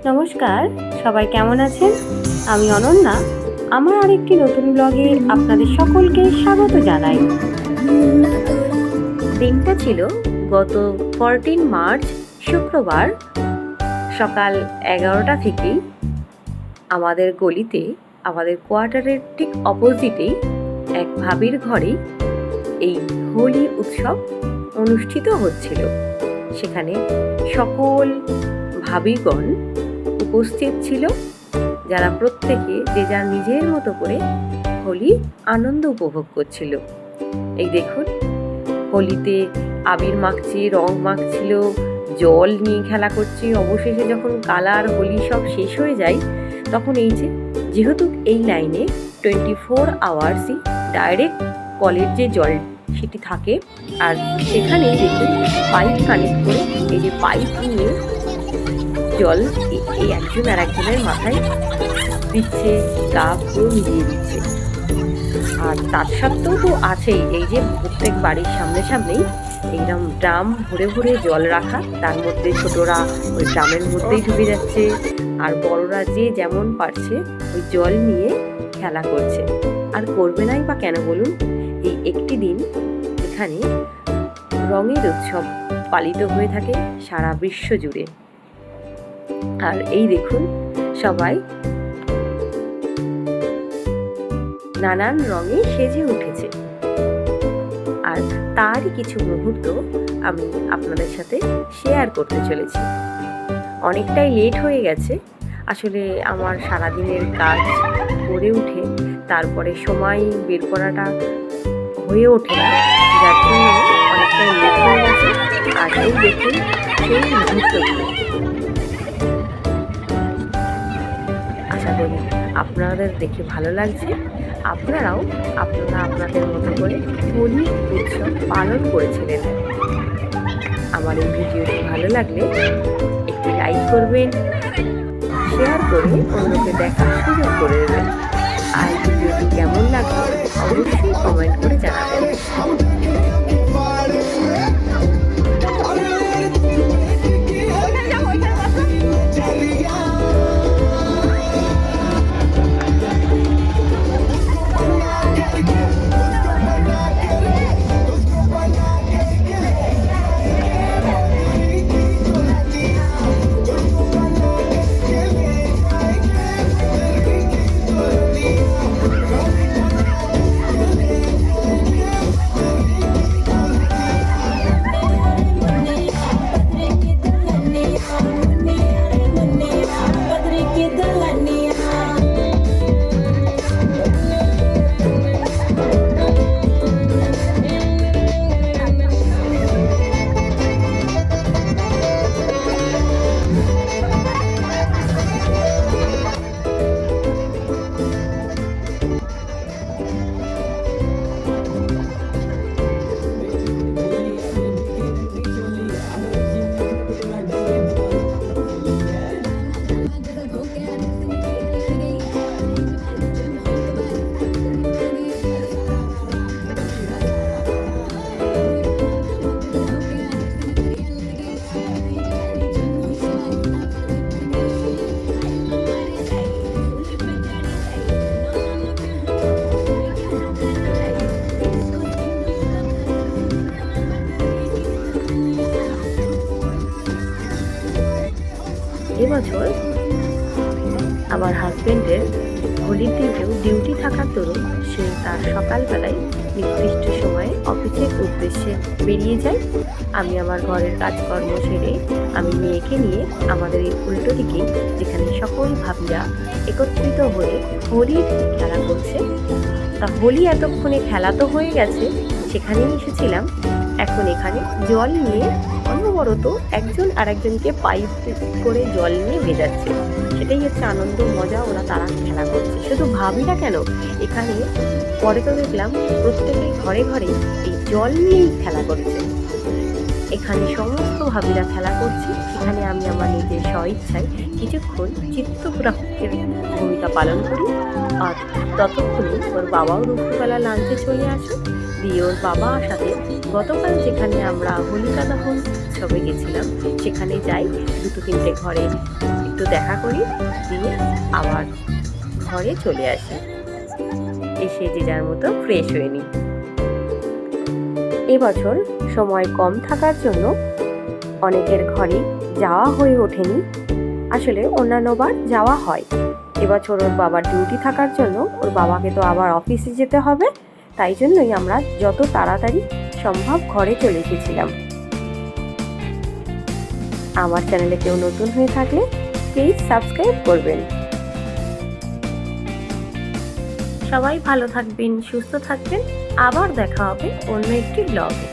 নমস্কার, সবাই কেমন আছেন? আমি অনন্যা। আমার আরেকটি নতুন ব্লগে আপনাদের সকলকে স্বাগত জানাই। দিনটা ছিল গত 14 মার্চ শুক্রবার সকাল 11টা থেকেই আমাদের গলিতে, আমাদের কোয়ার্টারের ঠিক অপোজিটেই এক ভাবির ঘরেই এই হোলি উৎসব অনুষ্ঠিত হচ্ছিল। সেখানে সকল ভাবিগণ উপস্থিত ছিল, যারা প্রত্যেকে যে যার নিজের মতো করে হোলি আনন্দ উপভোগ করছিল। এই দেখুন, হোলিতে আবির মাখছে, রং মাখছিল, জল নিয়ে খেলা করছে। অবশেষে যখন কালার হোলি সব শেষ হয়ে যায়, তখন এই যেহেতু এই লাইনে 24 আওয়ার্সই ডাইরেক্ট কলের যে জল সেটি থাকে, আর সেখানেই দেখুন পাইপ কানেক্ট করে এই যে পাইপ নিয়ে জল এই একজন আর একজনের মাথায় দিচ্ছে, গা পুরো মিলিয়ে দিচ্ছে। আর তার সত্ত্বেও তো আছেই এই যে প্রত্যেক বাড়ির সামনেই এইরকম ড্রাম ভরে ভরে জল রাখা, তার মধ্যে ছোটরা ওই ড্রামের মধ্যেই ডুবে যাচ্ছে, আর বড়রা যে যেমন পারছে ওই জল নিয়ে খেলা করছে। আর করবে নাই বা কেন বলুন? এই একটি দিন এখানে রঙের উৎসব পালিত হয়ে থাকে সারা বিশ্ব জুড়ে। আর এই দেখুন, সবাই নানান রঙে সেজে উঠেছে। আর তারই কিছু মুহূর্ত আমি আপনাদের সাথে শেয়ার করতে চলেছি। অনেকটাই লেট হয়ে গেছে, আসলে আমার সারাদিনের কাজ করে উঠে তারপরে সময় বের করাটা হয়ে ওঠে না, যার জন্য অনেকটাই লেট হয়ে গেছে। আর এই দেখুন সেই মুহূর্তগুলো, আশা করি আপনাদের দেখে ভালো লাগছে। আপনারা আপনাদের মতো করে হোলি উৎসব পালন করেছিলেন। আমার এই ভিডিওটি ভালো লাগলে একটি লাইক করবেন, শেয়ার করে অন্যকে দেখার সুযোগ করে দেবেন। আর ভিডিওটি কেমন লাগলো অবশ্যই কমেন্ট করে জানাবেন। এবছর আমার হাজবেন্ডের হোলির দিনেও ডিউটি থাকার দরুন সে তার সকালবেলায় নির্দিষ্ট সময়ে অফিসের উদ্দেশ্যে বেরিয়ে যায়। আমি আমার ঘরের কাজকর্ম সেরে আমি মেয়েকে নিয়ে আমাদের এই উল্টো দিকে, যেখানে সকল ভাবিরা একত্রিত হয়ে হোলির খেলা করছে, তা হোলি এতক্ষণে খেলা তো হয়ে গেছে, সেখানেই এসেছিলাম। এখন এখানে জল নিয়ে অনবরত একজন আর একজনকে পাইপ করে জল নিয়ে ভেজাচ্ছে। সেটাই হচ্ছে আনন্দ, মজা। তারা খেলা করছে, শুধু ভাবিরা কেন, এখানে পরে তো দেখলাম প্রত্যেকের ঘরে ঘরে এই জল নিয়েই খেলা করছে। এখানে সমস্ত ভাবিরা খেলা করছে, সেখানে আমি আমার নিজের স্বইচ্ছায় কিছুক্ষণ চিত্তগ্রাহকের ভূমিকা পালন করি। আর ততক্ষণে ওর বাবাও দুপুরবেলা লাঞ্চে চলে আসে, দিয়ে ওর বাবার সাথে গতকাল যেখানে আমরা হোলিকা দহন উৎসবে গেছিলাম সেখানে যাই, 2-3টে ঘরে একটু দেখা করি, দিয়ে আবার ঘরে চলে আসি, এসে যে যার মতো ফ্রেশ হয়ে নিই। এবছর সময় কম থাকার জন্য অনেকের ঘরে যাওয়া হয়ে ওঠেনি। আসলে অন্যান্যবার যাওয়া হয়, এবছর ওর বাবার ডিউটি থাকার জন্য ওর বাবাকে তো আবার অফিসে যেতে হবে, তাই জন্যই আমরা যত তাড়াতাড়ি সম্ভব ঘরে চলে এসেছিলাম। আমার চ্যানেলে কেউ নতুন হয়ে থাকলে প্লিজ সাবস্ক্রাইব করবেন। সবাই ভালো থাকবেন, সুস্থ থাকবেন, আবার দেখা হবে অন্য একটি ব্লগে।